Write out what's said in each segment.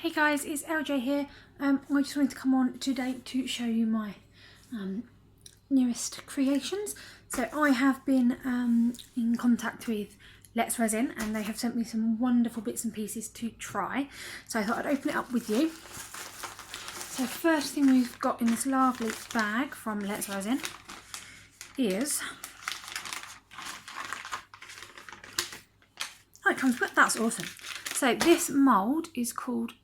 Hey guys, it's LJ here. I just wanted to come on today to show you my newest creations. So I have been in contact with Let's Resin and they have sent me some wonderful bits and pieces to try. So I thought I'd open it up with you. So first thing we've got in this lovely bag from Let's Resin is... Oh, it comes with... That's awesome. So this mould is called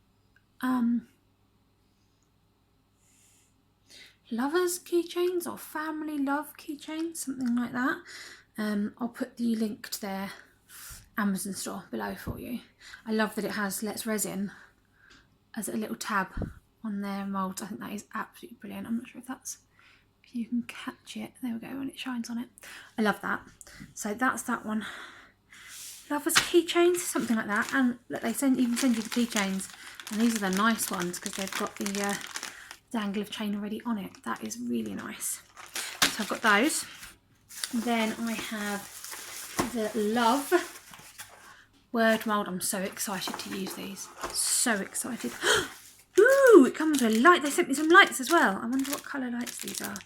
lovers keychains or family love keychains, something like that. I'll put the link to their Amazon store below for you. I love that it has Let's Resin as a little tab on their moulds. I think that is absolutely brilliant. I'm not sure if you can catch it. There we go, when it shines on it. I love that. So that's that one. Lovers keychains, something like that. And look, they even send you the keychains, and these are the nice ones because they've got the dangle of chain already on it. That is really nice. So I've got those. Then I have the Love word mould. I'm so excited to use these. So excited. Ooh, it comes with a light. They sent me some lights as well. I wonder what colour lights these are.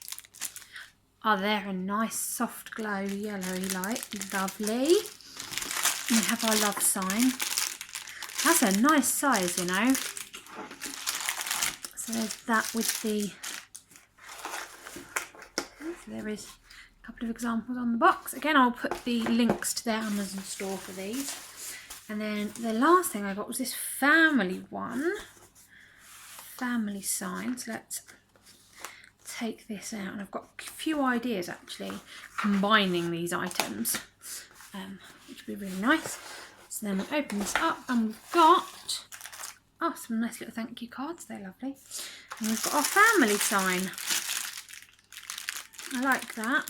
Oh, they're a nice soft glow yellowy light. Lovely. And we have our love sign. That's a nice size, you know. So there's that with the... So there is a couple of examples on the box. Again, I'll put the links to their Amazon store for these. And then the last thing I got was this family one. Family sign. So let's take this out. And I've got a few ideas actually combining these items. Which would be really nice. So then we open this up and we've got some nice little thank you cards. They're lovely. And we've got our family sign. I like that.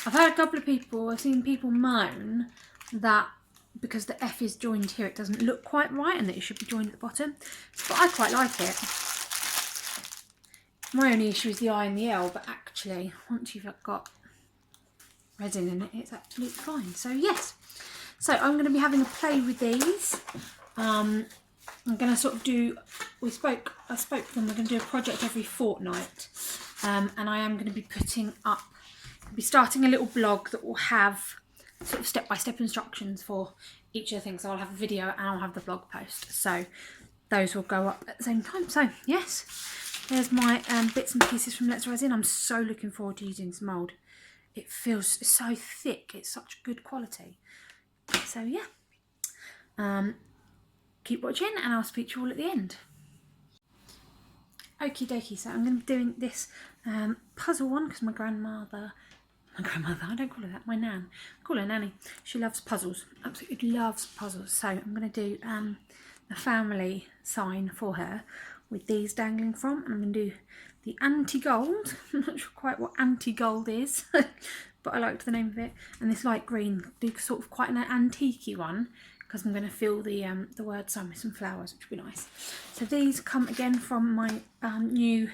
I've heard a couple of people, I've seen people moan that because the F is joined here it doesn't look quite right and that it should be joined at the bottom. But I quite like it. My only issue is the I and the L, but actually once you've got resin in it, it's absolutely fine. So yes, so I'm going to be having a play with these. I'm going to sort of do, I spoke to them, we're going to do a project every fortnight, and I am going to be starting a little blog that will have sort of step-by-step instructions for each of the things. So I'll have a video and I'll have the blog post, so those will go up at the same time. So yes, there's my bits and pieces from Let's Resin. I'm so looking forward to using this mould. It feels so thick, it's such good quality. So yeah, keep watching and I'll speak to you all at the end. Okie dokie, so I'm going to be doing this puzzle one because my grandmother, I don't call her that, my nan, I call her Nanny. She loves puzzles, absolutely loves puzzles. So I'm going to do the family sign for her with these dangling from, and I'm going to do the anti-gold. I'm not sure quite what anti-gold is, but I liked the name of it. And this light green, do sort of quite an antique-y one, because I'm going to fill the word sign with some flowers, which will be nice. So these come again from my new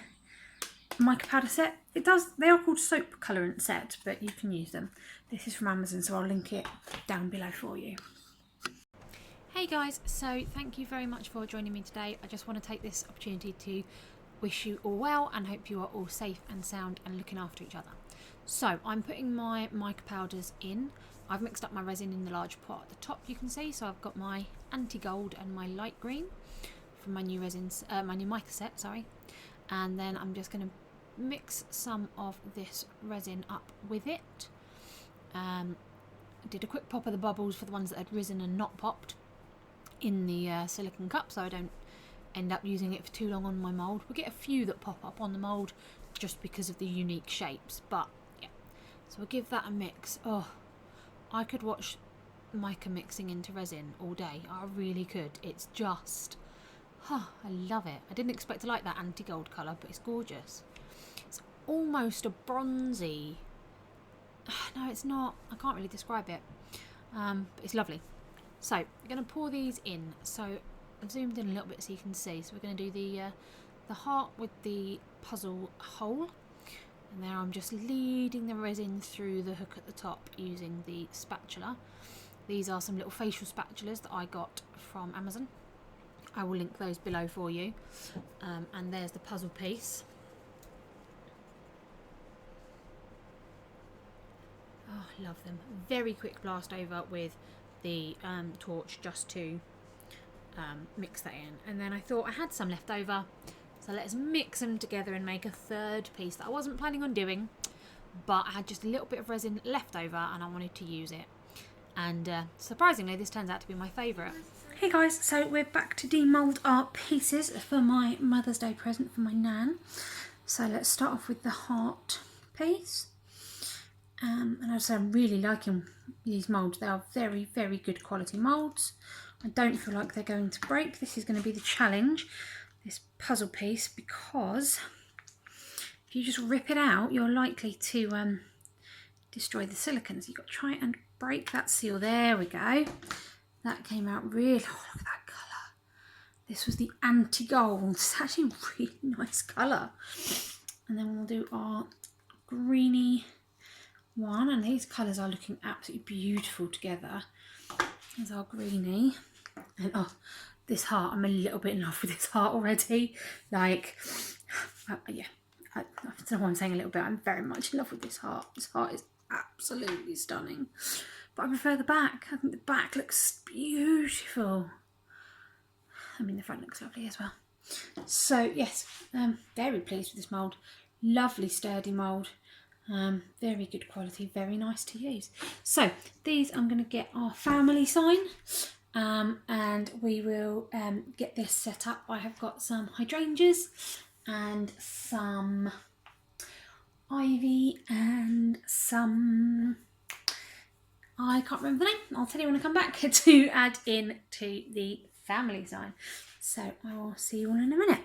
mica powder set. They are called soap colorant set, but you can use them. This is from Amazon, so I'll link it down below for you. Hey guys, so thank you very much for joining me today. I just want to take this opportunity to wish you all well and hope you are all safe and sound and looking after each other. So I'm putting my mica powders in. I've mixed up my resin in the large pot at the top, you can see. So I've got my anti-gold and my light green from my new resins, my new mica set, sorry. And then I'm just going to mix some of this resin up with it. I did a quick pop of the bubbles for the ones that had risen and not popped in the silicone cup, so I don't end up using it for too long on my mould. We'll get a few that pop up on the mould just because of the unique shapes, but yeah. So we'll give that a mix. Oh, I could watch mica mixing into resin all day. I really could. It's just, I love it. I didn't expect to like that anti-gold colour, but it's gorgeous. It's almost a bronzy. No, it's not. I can't really describe it. But it's lovely. So we're going to pour these in. So I've zoomed in a little bit so you can see. So we're going to do the heart with the puzzle hole. And there I'm just leading the resin through the hook at the top using the spatula. These are some little facial spatulas that I got from Amazon. I will link those below for you. And there's the puzzle piece. Oh, I love them. Very quick blast over with the torch just to mix that in. And then I thought I had some left over, so let's mix them together and make a third piece that I wasn't planning on doing, but I had just a little bit of resin left over and I wanted to use it. And surprisingly, this turns out to be my favourite. Hey guys, so we're back to demould our pieces for my Mother's Day present for my nan. So let's start off with the heart piece. And as I'm really liking these moulds. They are very, very good quality moulds. I don't feel like they're going to break. This is going to be the challenge, this puzzle piece, because if you just rip it out, you're likely to destroy the silicone. So you've got to try and break that seal. There we go. That came out really, oh, look at that colour. This was the anti-gold. It's actually a really nice colour. And then we'll do our greeny one, and these colours are looking absolutely beautiful together. There's our greeny, and oh, this heart, I'm a little bit in love with this heart already. Like, yeah, I don't know why I'm saying a little bit, I'm very much in love with this heart. This heart is absolutely stunning, but I prefer the back. I think the back looks beautiful. I mean, the front looks lovely as well. So yes, very pleased with this mould. Lovely sturdy mould. Very good quality, very nice to use. So these I'm going to get our family sign, and we will get this set up. I have got some hydrangeas and some ivy and some, I can't remember the name, I'll tell you when I come back, to add in to the family sign. So I will see you all in a minute.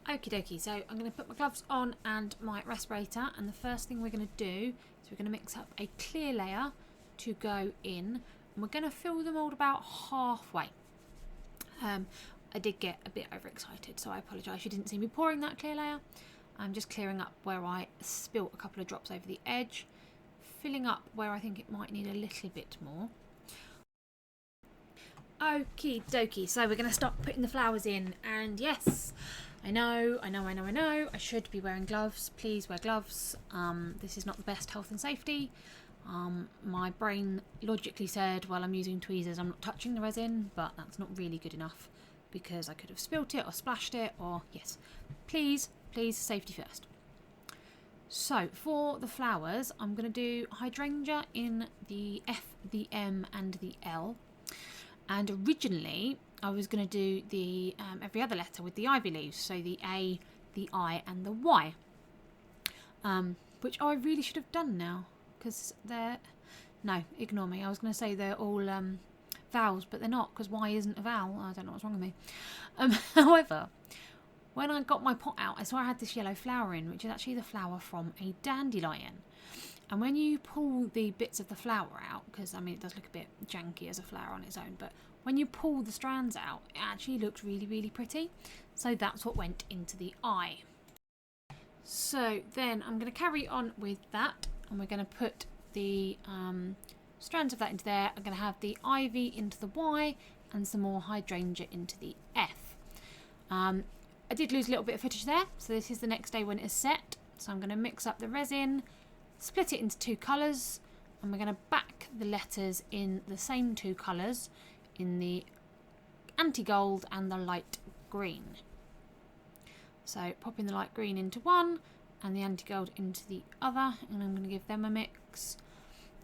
Okie dokie, so I'm going to put my gloves on and my respirator, and the first thing we're going to do is we're going to mix up a clear layer to go in, and we're going to fill the mould about halfway. I did get a bit overexcited, so I apologise. You didn't see me pouring that clear layer. I'm just clearing up where I spilt a couple of drops over the edge, filling up where I think it might need a little bit more. Okie dokie, so we're going to start putting the flowers in, and yes, I know, I should be wearing gloves. Please wear gloves. This is not the best health and safety. My brain logically said, well, I'm using tweezers, I'm not touching the resin, but that's not really good enough because I could have spilt it or splashed it, or yes, please, safety first. So for the flowers, I'm going to do hydrangea in the F, the M and the L. And originally I was going to do the every other letter with the ivy leaves, so the A, the I and the Y, which I really should have done now, because they're, no, ignore me, I was going to say they're all vowels, but they're not, because Y isn't a vowel. I don't know what's wrong with me. However, when I got my pot out, I saw I had this yellow flower in, which is actually the flower from a dandelion. And when you pull the bits of the flower out, because I mean it does look a bit janky as a flower on its own, but when you pull the strands out, it actually looks really, really pretty. So that's what went into the eye. So then I'm going to carry on with that, and we're going to put the strands of that into there. I'm going to have the ivy into the Y and some more hydrangea into the F. I did lose a little bit of footage there, so this is the next day when it is set. So I'm going to mix up the resin, split it into two colours, and we're going to back the letters in the same two colours, in the anti-gold and the light green. So popping the light green into one and the anti-gold into the other, and I'm going to give them a mix.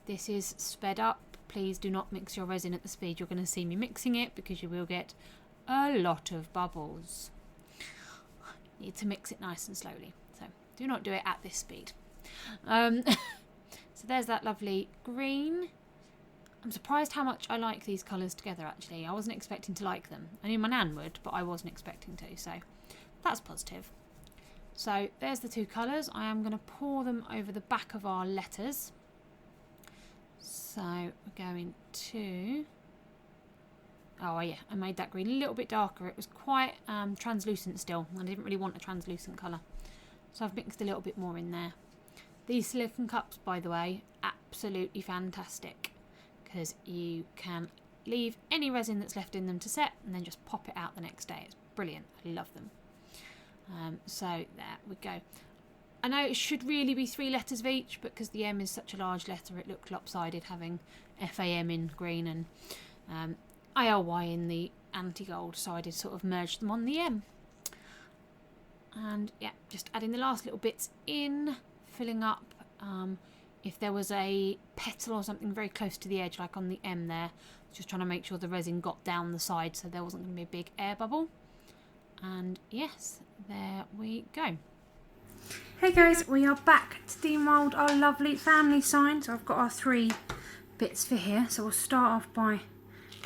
This is sped up. Please do not mix your resin at the speed you're going to see me mixing it, because you will get a lot of bubbles. You need to mix it nice and slowly, so do not do it at this speed. So there's that lovely green. I'm surprised how much I like these colours together, actually. I wasn't expecting to like them. I knew my nan would, but I wasn't expecting to, so that's positive. So there's the two colours. I am going to pour them over the back of our letters. So we're going to, oh yeah, I made that green a little bit darker. It was quite translucent still. I didn't really want a translucent colour, so I've mixed a little bit more in there. These silicone cups, by the way, absolutely fantastic, because you can leave any resin that's left in them to set, and then just pop it out the next day. It's brilliant. I love them. So there we go. I know it should really be 3 letters of each, but because the M is such a large letter, it looked lopsided having FAM in green and ILY in the anti-gold, so I did sort of merge them on the M. And yeah, just adding the last little bits in, filling up. If there was a petal or something very close to the edge, like on the M there, just trying to make sure the resin got down the side so there wasn't going to be a big air bubble. And yes, there we go. Hey guys, we are back to demould our lovely family sign. So I've got our 3 bits for here. So we'll start off by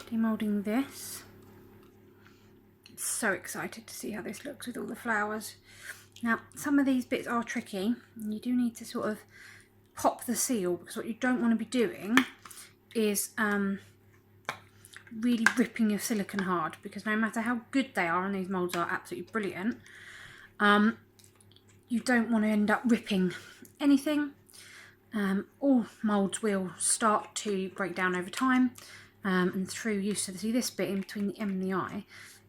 demoulding this. I'm so excited to see how this looks with all the flowers. Now, some of these bits are tricky, and you do need to sort of pop the seal, because what you don't want to be doing is really ripping your silicone hard, because no matter how good they are, and these moulds are absolutely brilliant, you don't want to end up ripping anything. All moulds will start to break down over time and through use. So see this bit in between the M and the I,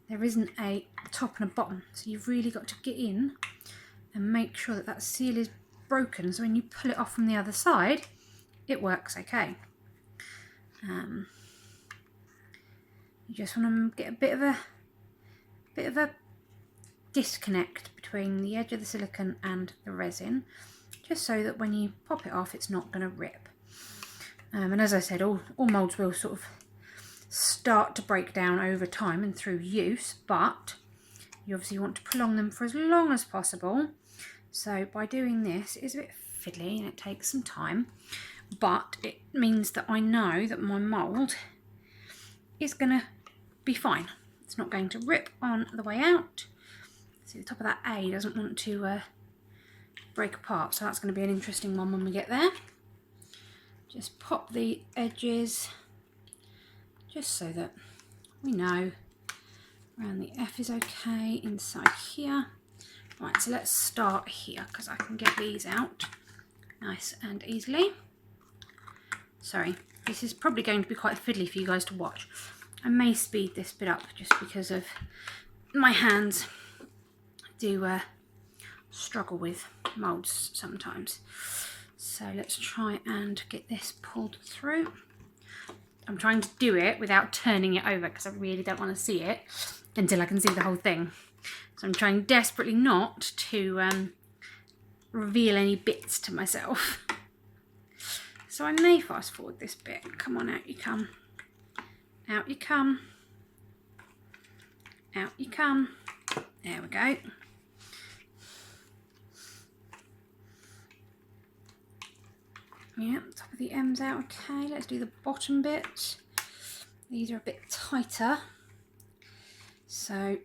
there isn't a top and a bottom, so you've really got to get in and make sure that that seal is broken, so when you pull it off from the other side, it works okay. You just want to get a bit of a disconnect between the edge of the silicone and the resin, just so that when you pop it off, it's not going to rip. And as I said, all moulds will sort of start to break down over time and through use, but you obviously want to prolong them for as long as possible. So by doing this, it is a bit fiddly and it takes some time, but it means that I know that my mould is going to be fine. It's not going to rip on the way out. See, the top of that A doesn't want to break apart, so that's going to be an interesting one when we get there. Just pop the edges, just so that we know around the F is okay inside here. Right, so let's start here, because I can get these out nice and easily. Sorry, this is probably going to be quite fiddly for you guys to watch. I may speed this bit up just because of my hands do struggle with moulds sometimes. So let's try and get this pulled through. I'm trying to do it without turning it over, because I really don't want to see it until I can see the whole thing. So I'm trying desperately not to reveal any bits to myself. So I may fast forward this bit. Come on, out you come. Out you come. Out you come. There we go. Yeah, top of the M's out. Okay, let's do the bottom bit. These are a bit tighter. So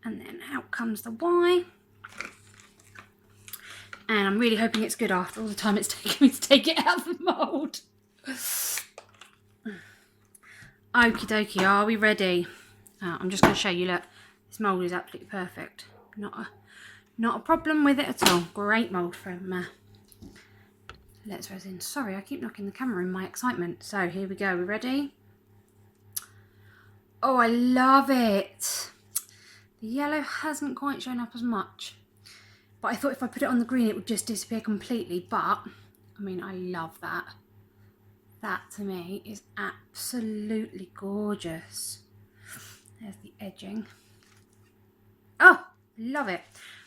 and then out comes the Y. And I'm really hoping it's good after all the time it's taken me to take it out of the mould. Okie dokie, are we ready? I'm just going to show you, look, this mould is absolutely perfect. Not a problem with it at all. Great mould from Let's Resin. Sorry, I keep knocking the camera in my excitement. So here we go, we ready? Oh, I love it. The yellow hasn't quite shown up as much. But I thought if I put it on the green, it would just disappear completely. But, I mean, I love that. That, to me, is absolutely gorgeous. There's the edging. Oh, love it.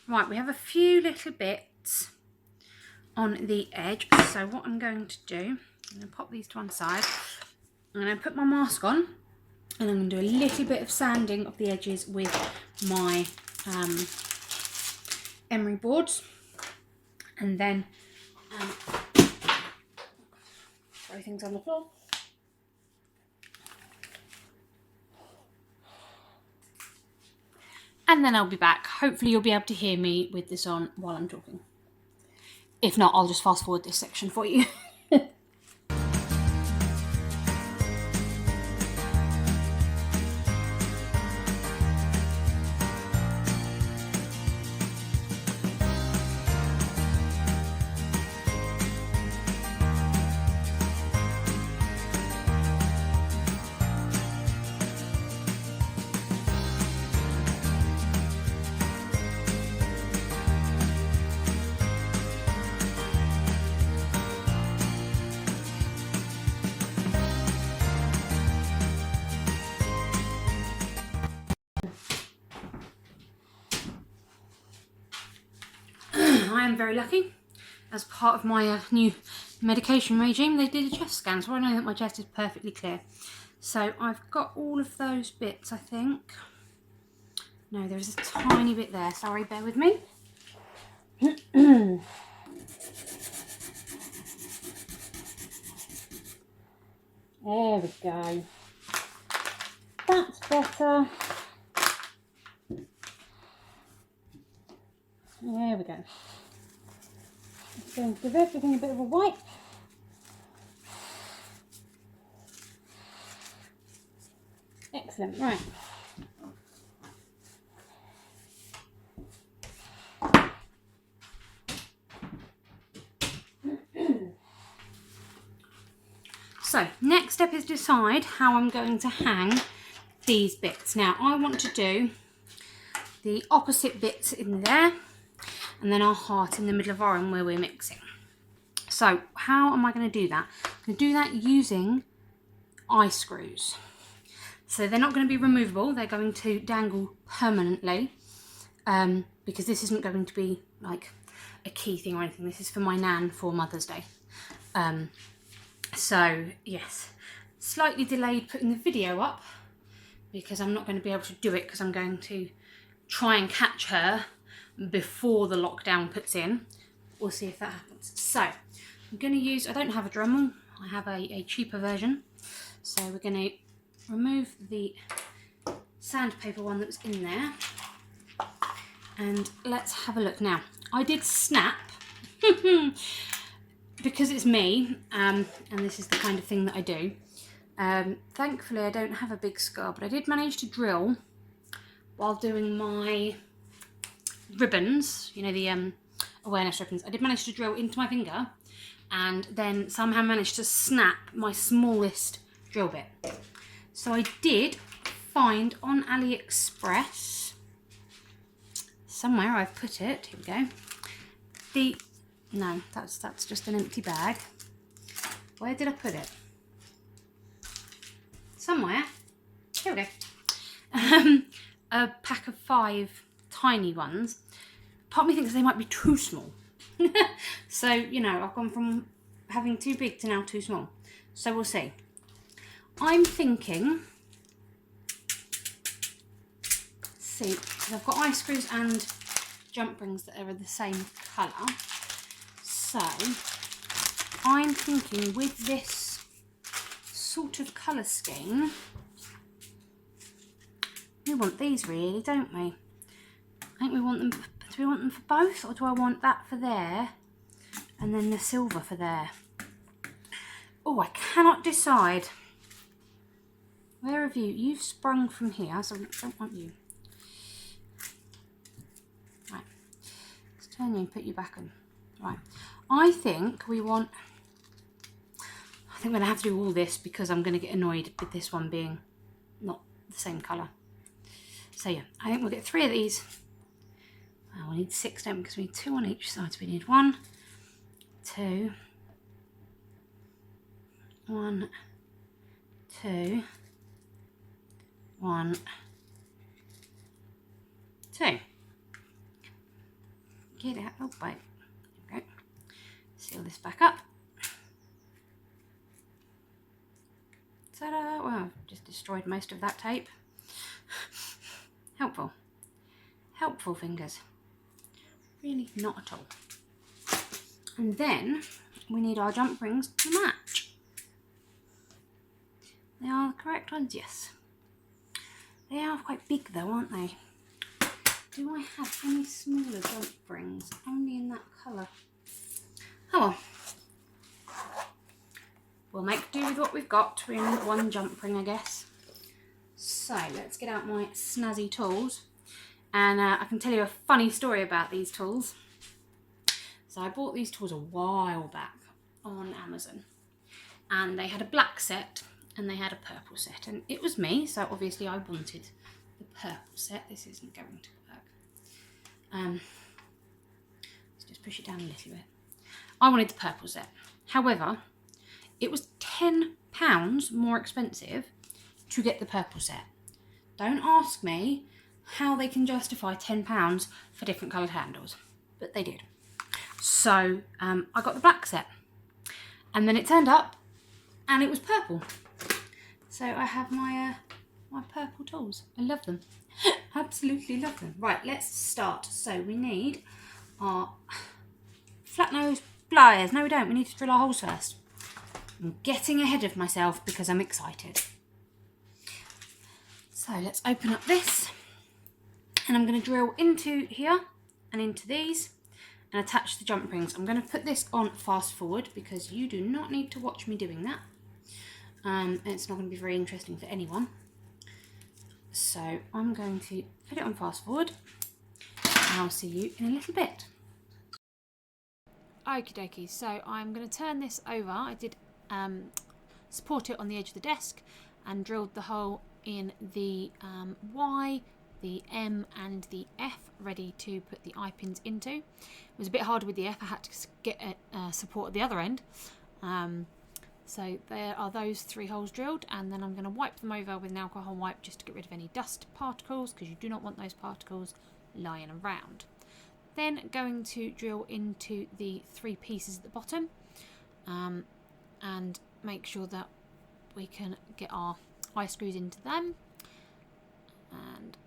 Right, we have a few little bits on the edge. So what I'm going to do, I'm going to pop these to one side. I'm going to put my mask on. And I'm going to do a little bit of sanding of the edges with my emery boards, and then throw things on the floor. And then I'll be back. Hopefully you'll be able to hear me with this on while I'm talking. If not, I'll just fast forward this section for you. I am very lucky. As part of my new medication regime, they did a chest scan, so I know that my chest is perfectly clear. So I've got all of those bits, I think. No, there's a tiny bit there. Sorry, bear with me. There we go. That's better. There we go. Just going to give everything a bit of a wipe. Excellent, right. So, next step is decide how I'm going to hang these bits. Now, I want to do the opposite bits in there, and then our heart in the middle of our own where we're mixing. So, how am I going to do that? I'm going to do that using eye screws. So they're not going to be removable, they're going to dangle permanently, because this isn't going to be like a key thing or anything. This is for my nan for Mother's Day. So yes, slightly delayed putting the video up because I'm not going to be able to do it because I'm going to try and catch her before the lockdown puts in. We'll see if that happens. So I'm going to use, I don't have a Dremel, I have a cheaper version. So we're going to remove the sandpaper one that was in there, and let's have a look. Now, I did snap because it's me, and this is the kind of thing that I do. Thankfully I don't have a big scar, but I did manage to drill while doing my ribbons, you know, the awareness ribbons. I did manage to drill into my finger and then somehow managed to snap my smallest drill bit. So I did find on AliExpress, somewhere I've put it, here we go, no, that's just an empty bag. Where did I put it? Somewhere, here we go. A pack of 5 tiny ones. Part of me thinks they might be too small. So, you know, I've gone from having too big to now too small. So we'll see. I'm thinking, see, I've got eye screws and jump rings that are the same colour. So I'm thinking with this sort of colour scheme, we want these really, don't we? I think we want them, do we want them for both, or do I want that for there and then the silver for there? Oh, I cannot decide. Where have you? You've sprung from here, so I don't want you. Right, let's turn you and put you back on. Right, I think we want, I think I'm going to have to do all this because I'm going to get annoyed with this one being not the same colour. So yeah, I think we'll get 3 of these. Well, we need 6, don't we? Because we need 2 on each side. So we need 1, 2, 1, 2, 1, 2. Get out. Oh, wait. There we go. Seal this back up. Ta-da! Well, I've just destroyed most of that tape. Helpful. Helpful fingers. Really not at all. And then we need our jump rings to match. They are the correct ones, yes. They are quite big though, aren't they? Do I have any smaller jump rings? Only in that colour. Oh well. We'll make do with what we've got. We only need 1 jump ring, I guess. So let's get out my snazzy tools. And I can tell you a funny story about these tools. So I bought these tools a while back on Amazon. And they had a black set and they had a purple set. And it was me, so obviously I wanted the purple set. This isn't going to work. Let's just push it down a little bit. I wanted the purple set. However, it was £10 more expensive to get the purple set. Don't ask me how they can justify £10 for different coloured handles, but they did. So I got the black set, and then it turned up and it was purple. So I have my my purple tools. I love them. Absolutely love them. Right, let's start. So we need our flat nose pliers. No, we don't. We need to drill our holes first. I'm getting ahead of myself because I'm excited. So let's open up this, and I'm going to drill into here and into these and attach the jump rings. I'm going to put this on fast forward because you do not need to watch me doing that. And it's not going to be very interesting for anyone. So I'm going to put it on fast forward, and I'll see you in a little bit. Okie dokie, so I'm going to turn this over. I did support it on the edge of the desk and drilled the hole in the Y, the M and the F, ready to put the eye pins into. It was a bit harder with the F. I had to get support at the other end. So there are those 3 holes drilled, and then I'm going to wipe them over with an alcohol wipe just to get rid of any dust particles, because you do not want those particles lying around. Then going to drill into the 3 pieces at the bottom and make sure that we can get our eye screws into them. And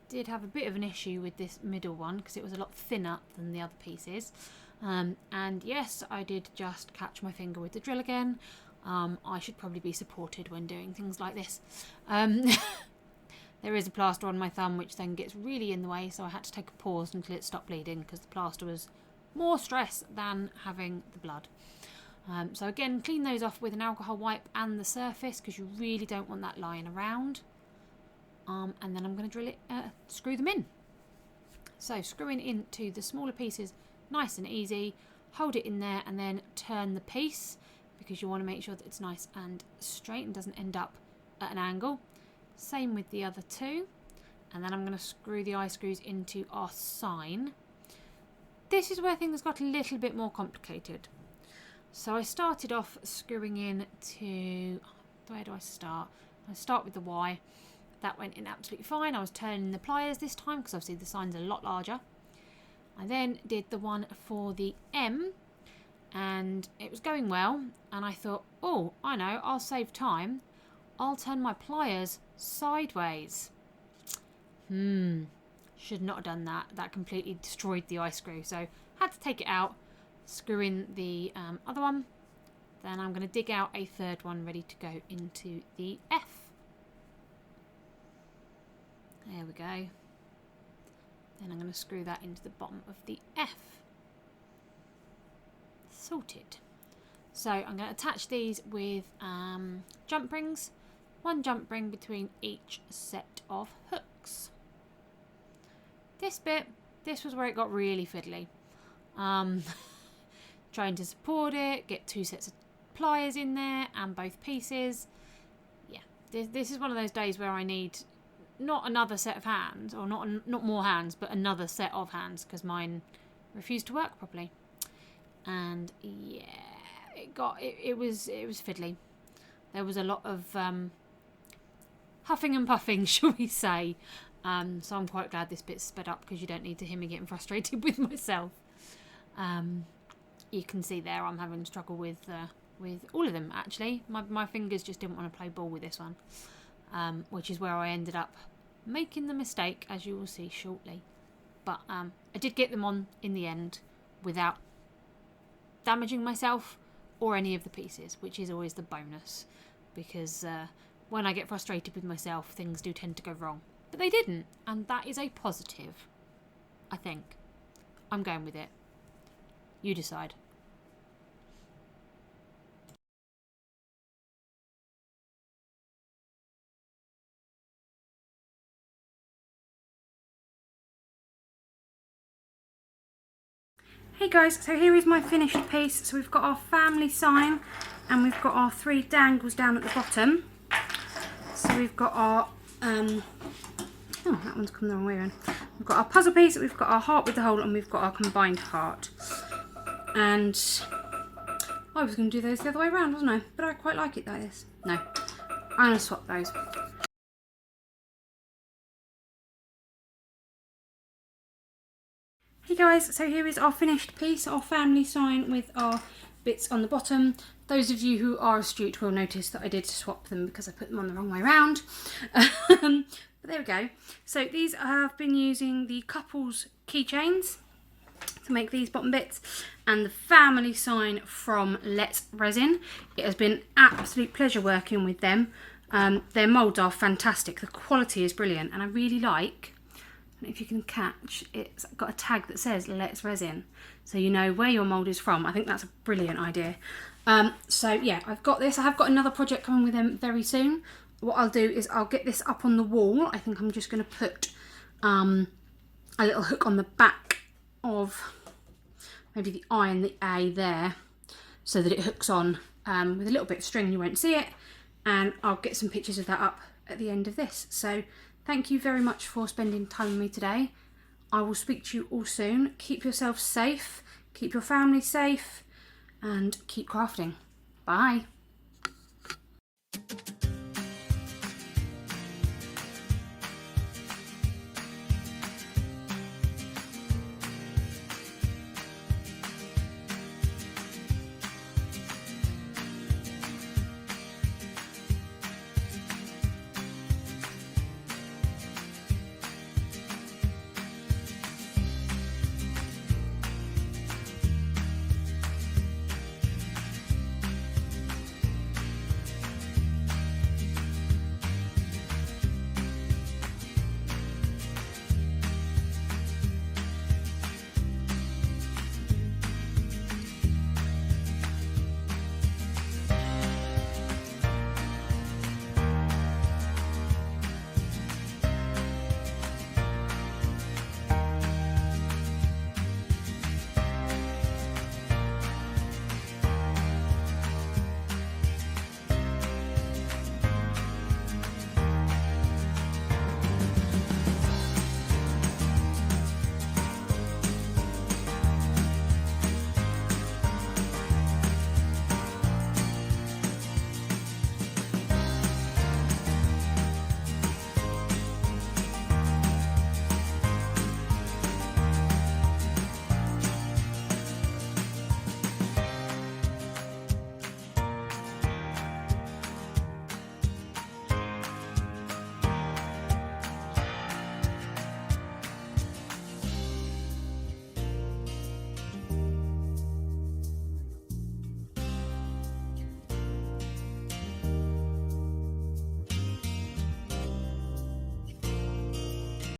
did have a bit of an issue with this middle one because it was a lot thinner than the other pieces. And yes, I did just catch my finger with the drill again. I should probably be supported when doing things like this. There is a plaster on my thumb which then gets really in the way, so I had to take a pause until it stopped bleeding because the plaster was more stress than having the blood. So again, clean those off with an alcohol wipe and the surface because you really don't want that lying around. And then I'm going to drill it, screw them in. So screwing into the smaller pieces, nice and easy. Hold it in there and then turn the piece because you want to make sure that it's nice and straight and doesn't end up at an angle. Same with the other 2. And then I'm going to screw the eye screws into our sign. This is where things got a little bit more complicated. So I started off screwing in to... Where do I start? I start with the Y. That went in absolutely fine. I was turning the pliers this time because obviously the sign's a lot larger. I then did the one for the M and it was going well, and I thought, oh, I know, I'll save time. I'll turn my pliers sideways. Should not have done that. That completely destroyed the eye screw, so had to take it out, screw in the other one. Then I'm going to dig out a 3rd one ready to go into the F. There we go. Then I'm going to screw that into the bottom of the F. Sorted. So I'm going to attach these with jump rings. 1 jump ring between each set of hooks. This was where it got really fiddly. Trying to support it, get 2 sets of pliers in there and both pieces. Yeah, this is one of those days where I need not another set of hands, or not more hands, but another set of hands because mine refused to work properly. And yeah, it was fiddly. There was a lot of huffing and puffing, shall we say. So I'm quite glad this bit's sped up because you don't need to hear me getting frustrated with myself. You can see there I'm having struggle with all of them actually. My fingers just didn't want to play ball with this one, which is where I ended up making the mistake, as you will see shortly. But I did get them on in the end without damaging myself or any of the pieces, which is always the bonus, because when I get frustrated with myself, things do tend to go wrong. But they didn't, and that is a positive, I think. I'm going with it. You decide. Hey guys, so here is my finished piece. So we've got our family sign and we've got our 3 dangles down at the bottom. So we've got our, oh, that one's come the wrong way around. We've got our puzzle piece, we've got our heart with the hole, and we've got our combined heart. And I was going to do those the other way around, wasn't I? But I quite like it like this. No, I'm going to swap those. Hey guys, so here is our finished piece, our family sign with our bits on the bottom. Those of you who are astute will notice that I did swap them because I put them on the wrong way around. But there we go. So these I have been using the couples keychains to make these bottom bits, and the family sign from Let's Resin. It has been absolute pleasure working with them. Their moulds are fantastic, the quality is brilliant, and I really like, I don't know if you can catch, it's got a tag that says Let's Resin, so you know where your mould is from. I think that's a brilliant idea. So yeah, I've got this. I have got another project coming with them very soon. What I'll do is I'll get this up on the wall. I think I'm just going to put a little hook on the back of maybe the I and the A there, so that it hooks on with a little bit of string. You won't see it, and I'll get some pictures of that up at the end of this. So thank you very much for spending time with me today. I will speak to you all soon. Keep yourself safe, keep your family safe, and keep crafting. Bye.